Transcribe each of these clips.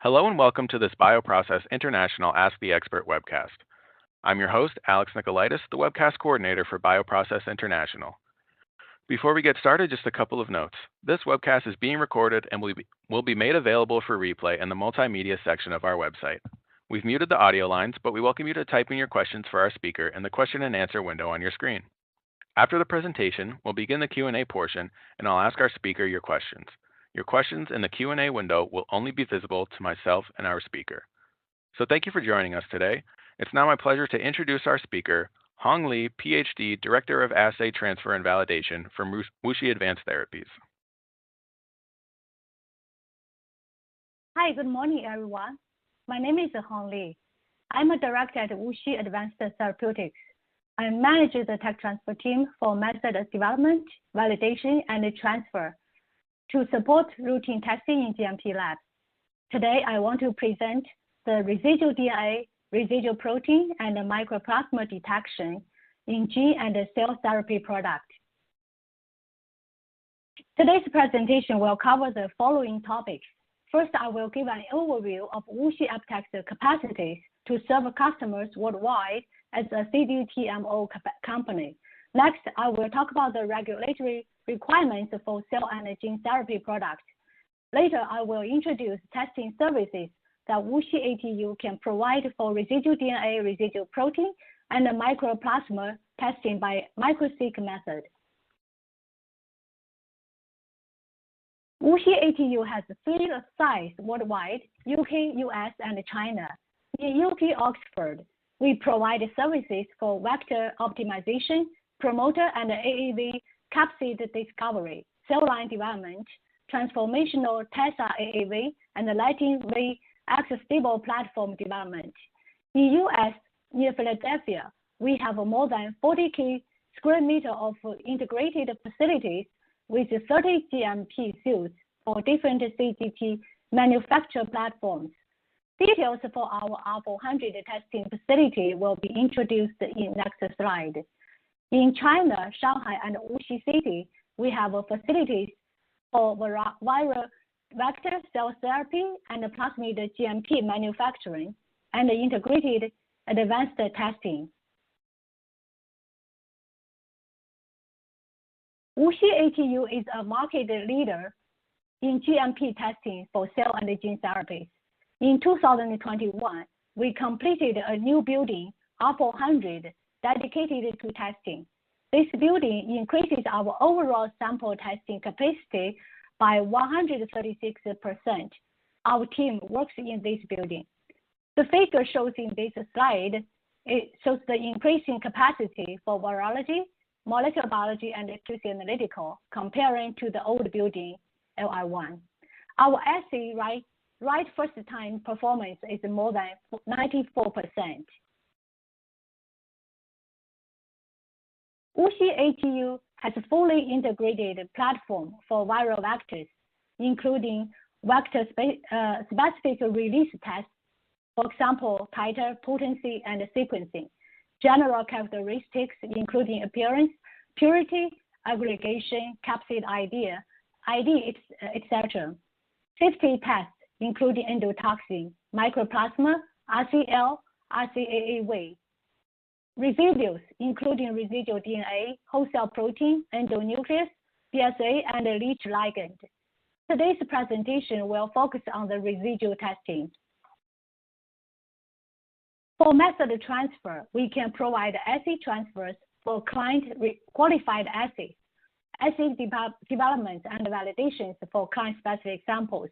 Hello and welcome to this Bioprocess International Ask the Expert webcast. I'm your host, Alex Nicolaitis, the webcast coordinator for Bioprocess International. Before we get started, just a couple of notes. This webcast is being recorded and will be made available for replay in the multimedia section of our website. We've muted the audio lines, but we welcome you to type in your questions for our speaker in the question and answer window on your screen. After the presentation, we'll begin the Q&A portion, and I'll ask our speaker your questions. Your questions in the Q&A window will only be visible to myself and our speaker. So thank you for joining us today. It's now my pleasure to introduce our speaker, Hong Li, PhD, Director of Assay Transfer and Validation from WuXi Advanced Therapies. Hi, good morning, everyone. My name is Hong Li. I'm a director at WuXi Advanced Therapeutics. I manage the tech transfer team for method development, validation, and transfer to support routine testing in GMP labs. Today, I want to present the residual DNA, residual protein, and mycoplasma detection in gene and cell therapy products. Today's presentation will cover the following topics. First, I will give an overview of WuXi AppTec's capacities to serve customers worldwide as a CDMO company. Next, I will talk about the regulatory requirements for cell and gene therapy products. Later, I will introduce testing services that WuXi ATU can provide for residual DNA, residual protein, and mycoplasma testing by microseq method. WuXi ATU has 3 sites worldwide: UK, US, and China. In UK, Oxford, we provide services for vector optimization, promoter and AAV capsid discovery, cell line development, transformational TESA AAV, and Latin V X-stable platform development. In US, near Philadelphia, we have more than 40,000 square meters of integrated facilities with 30 GMP suites for different CGT manufacture platforms. Details for our R400 testing facility will be introduced in next slide. In China, Shanghai, and Wuxi City, we have facilities for viral vector cell therapy and plasmid GMP manufacturing and integrated advanced testing. WuXi ATU is a market leader in GMP testing for cell and gene therapies. In 2021, we completed a new building, R400, dedicated to testing. This building increases our overall sample testing capacity by 136%. Our team works in this building. The figure shows in this slide, it shows the increasing capacity for virology, molecular biology, and QC analytical comparing to the old building, LI1. Our assay right first time performance is more than 94%. WuXi ATU has a fully integrated platform for viral vectors, including vector specific release tests, for example, titer, potency, and sequencing, general characteristics, including appearance, purity, aggregation, capsid ID, etc. Safety tests, including endotoxin, mycoplasma, RCL, RCAA. Residuals, including residual DNA, whole cell protein, endonuclease, BSA, and leach ligand. Today's presentation will focus on the residual testing. For method transfer, we can provide assay transfers for client qualified assays, assay development and validations for client-specific samples,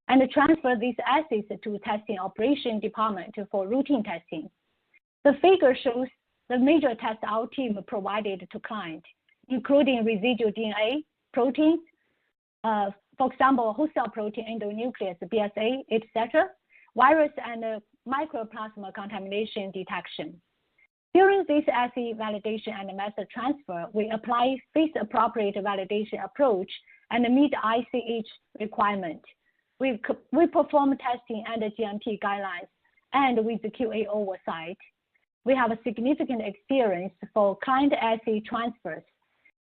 and transfer these assays to testing operation department for routine testing. The figure shows the major tests our team provided to client, including residual DNA, proteins, for example, whole cell protein, endonuclease, BSA, etc., virus and mycoplasma contamination detection. During this assay validation and method transfer, we apply phase-appropriate validation approach and meet ICH requirement. We perform testing under GMP guidelines and with the QA oversight. We have a significant experience for client assay transfers.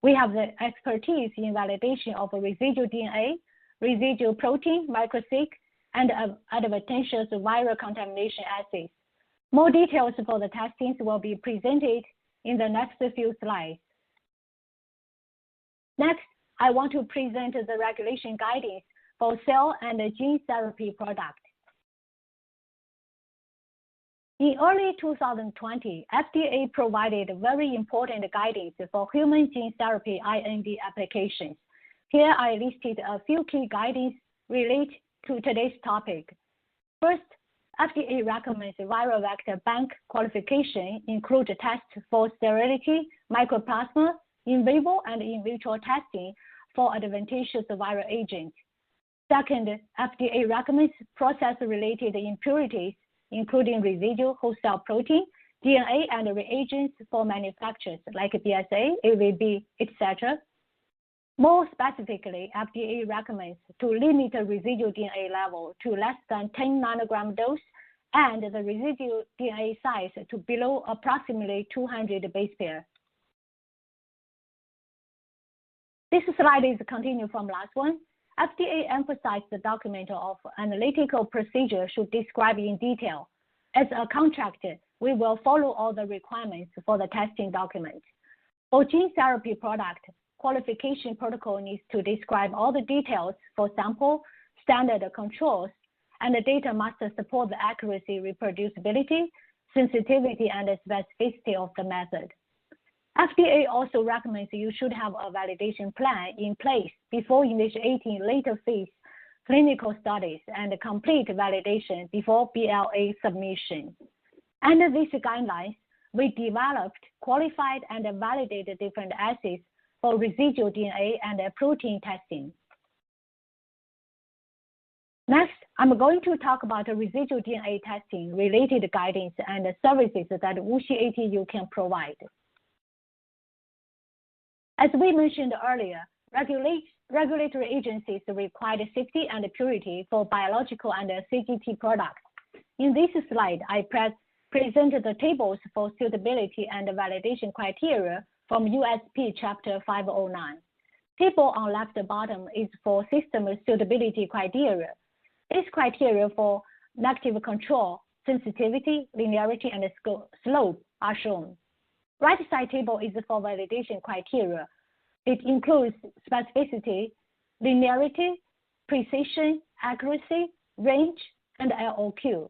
We have the expertise in validation of residual DNA, residual protein, microseq, and adventitious viral contamination assays. More details for the testings will be presented in the next few slides. Next, I want to present the regulation guidance for cell and gene therapy products. In early 2020, FDA provided very important guidance for human gene therapy IND applications. Here I listed a few key guidance related to today's topic. First, FDA recommends viral vector bank qualification include tests for sterility, mycoplasma, in vivo and in vitro testing for adventitious viral agents. Second, FDA recommends process-related impurities, including residual host cell protein, DNA, and reagents for manufacturers like BSA, AVB, etc. More specifically, FDA recommends to limit the residual DNA level to less than 10 nanogram dose and the residual DNA size to below approximately 200 base pair. This slide is a continue from last one. FDA emphasized the document of analytical procedure should describe in detail. As a contractor, we will follow all the requirements for the testing document. For gene therapy product, qualification protocol needs to describe all the details for sample, standard controls, and the data must support the accuracy, reproducibility, sensitivity, and specificity of the method. FDA also recommends you should have a validation plan in place before initiating later phase clinical studies and complete validation before BLA submission. Under these guidelines, we developed, qualified, and validated different assays for residual DNA and protein testing. Next, I'm going to talk about the residual DNA testing related guidance and services that WuXi ATU can provide. As we mentioned earlier, regulatory agencies require safety and purity for biological and CGT products. In this slide, I present the tables for suitability and validation criteria from USP Chapter 509. Table on left bottom is for system suitability criteria. These criteria for negative control, sensitivity, linearity, and slope are shown. Right side table is for validation criteria. It includes specificity, linearity, precision, accuracy, range, and LOQ.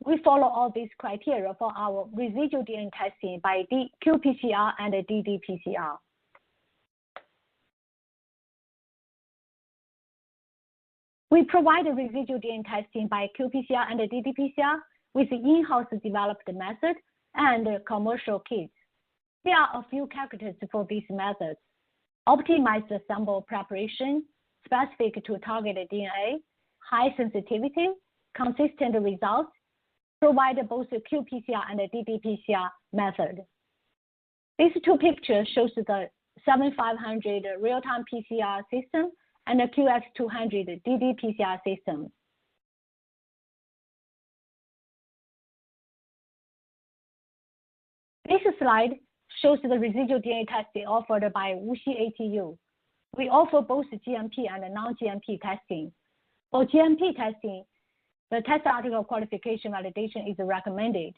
We follow all these criteria for our residual DNA testing by qPCR and ddPCR. We provide residual DNA testing by qPCR and ddPCR with in-house developed method and commercial kits. There are a few characters for these methods. Optimized sample preparation, specific to targeted DNA, high sensitivity, consistent results, provide both qPCR and ddPCR method. These two pictures shows the 7500 real-time PCR system and the QX200 ddPCR system. This slide shows the residual DNA testing offered by WuXi ATU. We offer both GMP and non-GMP testing. For GMP testing, the test article qualification validation is recommended.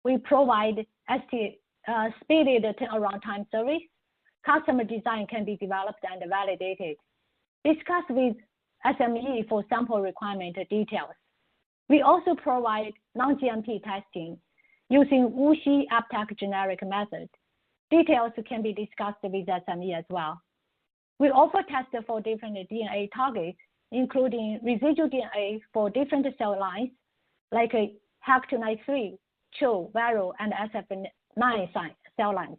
We provide speeded turnaround time service. Customer design can be developed and validated. Discuss with SME for sample requirement details. We also provide non-GMP testing using WuXi AppTec generic method. Details can be discussed with SME as well. We offer tests for different DNA targets, including residual DNA for different cell lines, like HEC293, CHO, viral, and SF9 cell lines.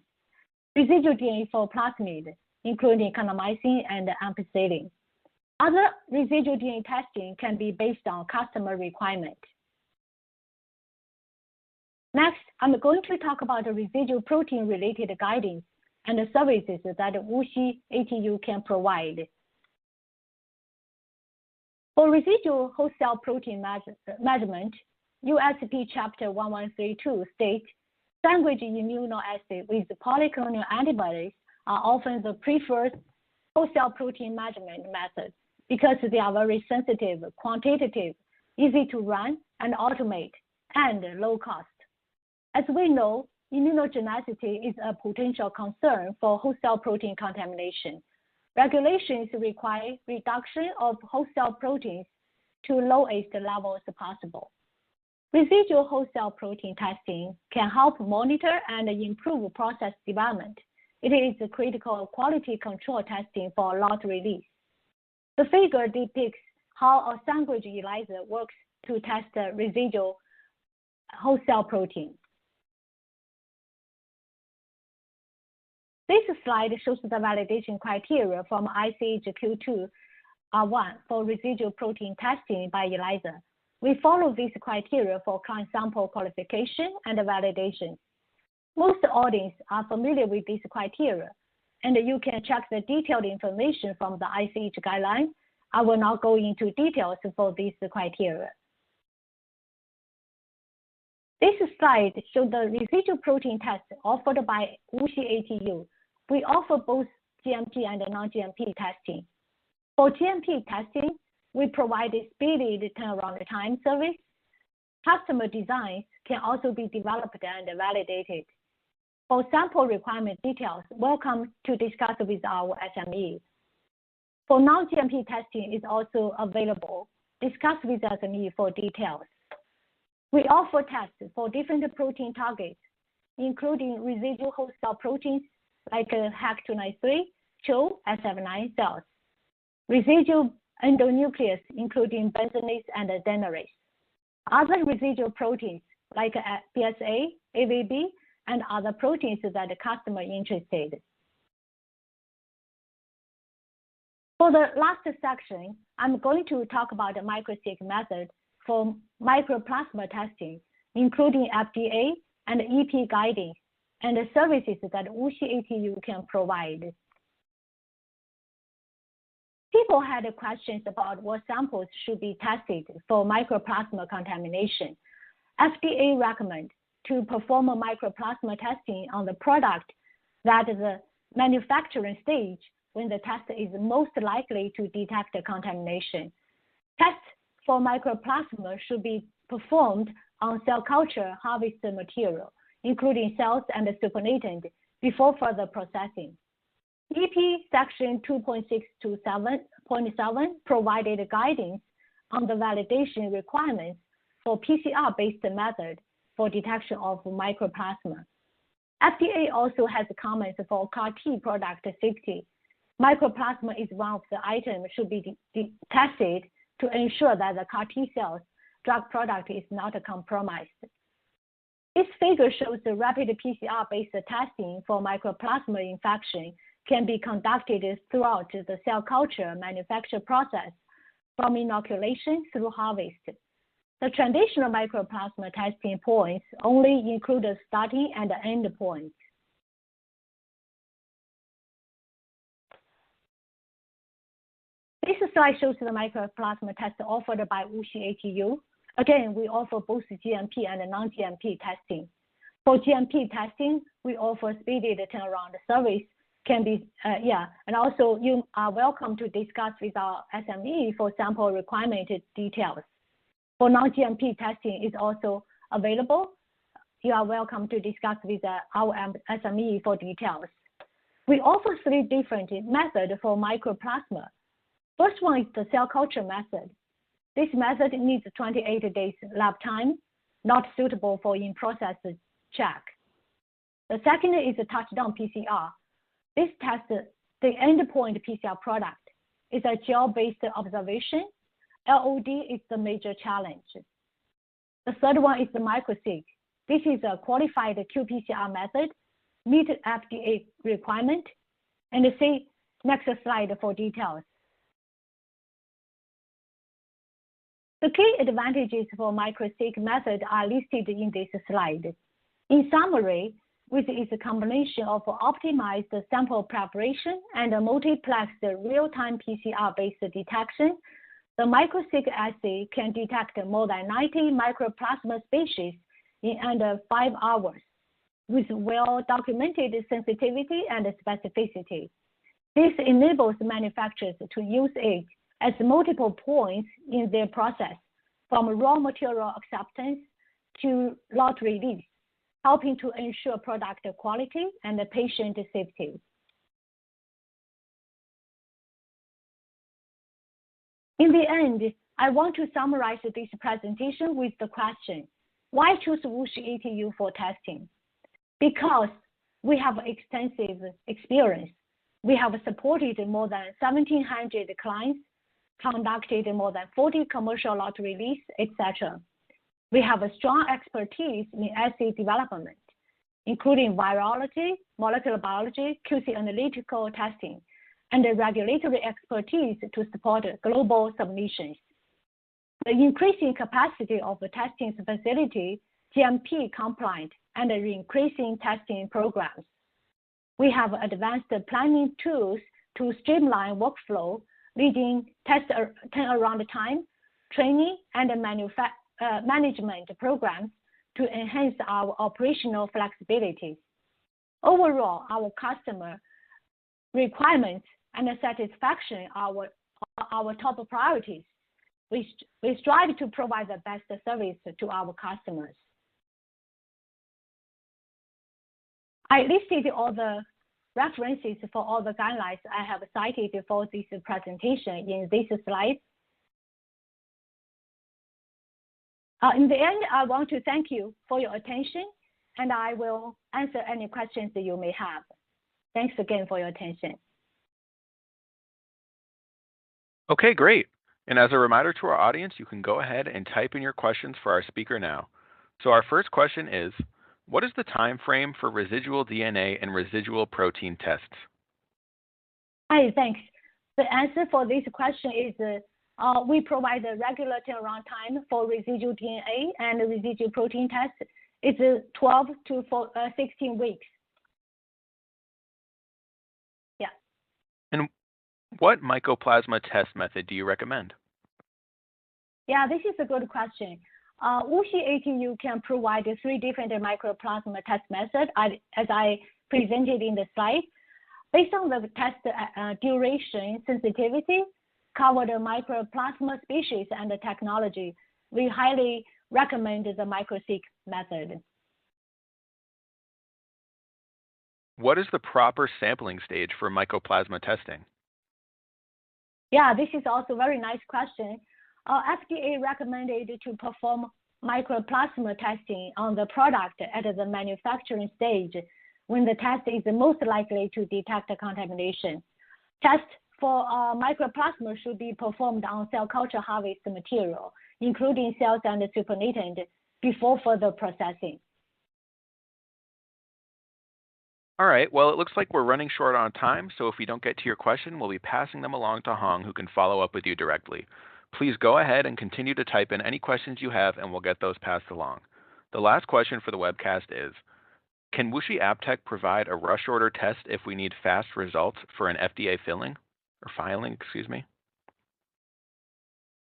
Residual DNA for plasmid, including kanamycin and ampicillin. Other residual DNA testing can be based on customer requirement. Next, I'm going to talk about the residual protein related guidance and the services that WuXi ATU can provide. For residual host cell protein measurement, USP Chapter 1132 states sandwich immunoassay with polyclonal antibodies are often the preferred host cell protein measurement method because they are very sensitive, quantitative, easy to run and automate, and low cost. As we know, immunogenicity is a potential concern for host cell protein contamination. Regulations require reduction of host cell proteins to lowest levels possible. Residual host cell protein testing can help monitor and improve process development. It is a critical quality control testing for lot release. The figure depicts how a sandwich ELISA works to test the residual host cell protein. This slide shows the validation criteria from ICH Q2R1 for residual protein testing by ELISA. We follow these criteria for client sample qualification and validation. Most audience are familiar with these criteria, and you can check the detailed information from the ICH guideline. I will not go into details for these criteria. This slide shows the residual protein test offered by WuXi ATU. We offer both GMP and non-GMP testing. For GMP testing, we provide a speedy turnaround time service. Customer designs can also be developed and validated. For sample requirement details, welcome to discuss with our SME. For non-GMP testing is also available. Discuss with SME for details. We offer tests for different protein targets, including residual host cell proteins like HAC293, CHO, SF9 cells, residual endonuclease, including benzonase and adenosine, other residual proteins like PSA, AVB, and other proteins that the customer is interested. For the last section, I'm going to talk about the microseq method for mycoplasma testing, including FDA and EP guidance and the services that WuXi ATU can provide. People had questions about what samples should be tested for mycoplasma contamination. FDA recommends to perform a mycoplasma testing on the product that is the manufacturing stage when the test is most likely to detect contamination. Tests for mycoplasma should be performed on cell culture harvested material, including cells and supernatant, before further processing. EP section 2.627.7 provided guidance on the validation requirements for PCR-based method for detection of mycoplasma. FDA also has comments for CAR-T product safety. Mycoplasma is one of the items should be tested to ensure that the CAR-T cells drug product is not compromised. This figure shows the rapid PCR-based testing for mycoplasma infection can be conducted throughout the cell culture manufacture process, from inoculation through harvest. The traditional mycoplasma testing points only include the starting and the end points. This slide shows the mycoplasma test offered by WuXi ATU. Again, we offer both GMP and non-GMP testing. For GMP testing, we offer speedy turnaround service. And also you are welcome to discuss with our SME for sample requirement details. For non-GMP testing is also available. You are welcome to discuss with our SME for details. We offer 3 different methods for mycoplasma. First one is the cell culture method. This method needs 28 days lab time, not suitable for in-process check. The second is a touchdown PCR. This tests the endpoint PCR product. It's a gel-based observation. LOD is the major challenge. The third one is the microseq. This is a qualified qPCR method, meet FDA requirement, and see next slide for details. The key advantages for microseq method are listed in this slide. In summary, with its combination of optimized sample preparation and a multiplexed real-time PCR-based detection, the microseq assay can detect more than 90 mycoplasma species in under 5 hours with well-documented sensitivity and specificity. This enables manufacturers to use it as multiple points in their process. from raw material acceptance to lot release, helping to ensure product quality and patient safety. In the end, I want to summarize this presentation with the question, why choose WuXi ATU for testing? Because we have extensive experience. We have supported more than 1,700 clients, conducted more than 40 commercial lot release, etc. We have a strong expertise in assay development, including virology, molecular biology, QC analytical testing, and the regulatory expertise to support global submissions. The increasing capacity of the testing facility, GMP compliant, and the increasing testing programs. We have advanced planning tools to streamline workflow, leading test turnaround time, training, and management programs to enhance our operational flexibility. Overall, our customer requirements and satisfaction are our top priorities. We strive to provide the best service to our customers. I listed all the references for all the guidelines I have cited for this presentation in this slide. In the end, I want to thank you for your attention, and I will answer any questions that you may have. Thanks again for your attention. Okay, great. And as a reminder to our audience, you can go ahead and type in your questions for our speaker now. So our first question is, what is the time frame for residual DNA and residual protein tests? Hi, thanks. The answer for this question is we provide a regular turnaround time for residual DNA and residual protein tests. It's 12 to 16 weeks. Yeah. And what Mycoplasma test method do you recommend? Yeah, this is a good question. WuXi ATU can provide 3 different Mycoplasma test methods, as I presented in the slide. Based on the test duration, sensitivity, covered Mycoplasma species, and the technology, we highly recommend the MicroSeq method. What is the proper sampling stage for Mycoplasma testing? Yeah, this is also a very nice question. FDA recommended to perform Mycoplasma testing on the product at the manufacturing stage when the test is most likely to detect contamination. Tests for Mycoplasma should be performed on cell culture harvest material, including cells and supernatant, before further processing. All right, well, it looks like we're running short on time, so if we don't get to your question, we'll be passing them along to Hong, who can follow up with you directly. Please go ahead and continue to type in any questions you have, and we'll get those passed along. The last question for the webcast is, can WuXi AppTec provide a rush order test if we need fast results for an FDA filing?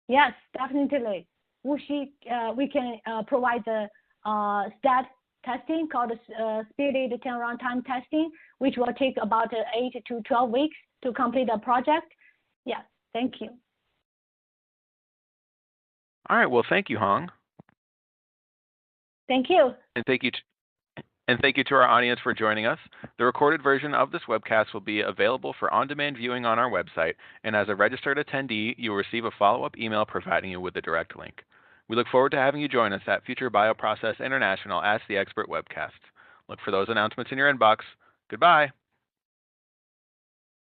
Yes, definitely. WuXi, we can provide the STAT testing called speeded turnaround time testing, which will take about 8 to 12 weeks to complete a project. Yes, thank you. All right, well, thank you, Hong. Thank you. And thank you to our audience for joining us. The recorded version of this webcast will be available for on-demand viewing on our website, and as a registered attendee, you will receive a follow-up email providing you with the direct link. We look forward to having you join us at future Bioprocess International Ask the Expert webcasts. Look for those announcements in your inbox. Goodbye.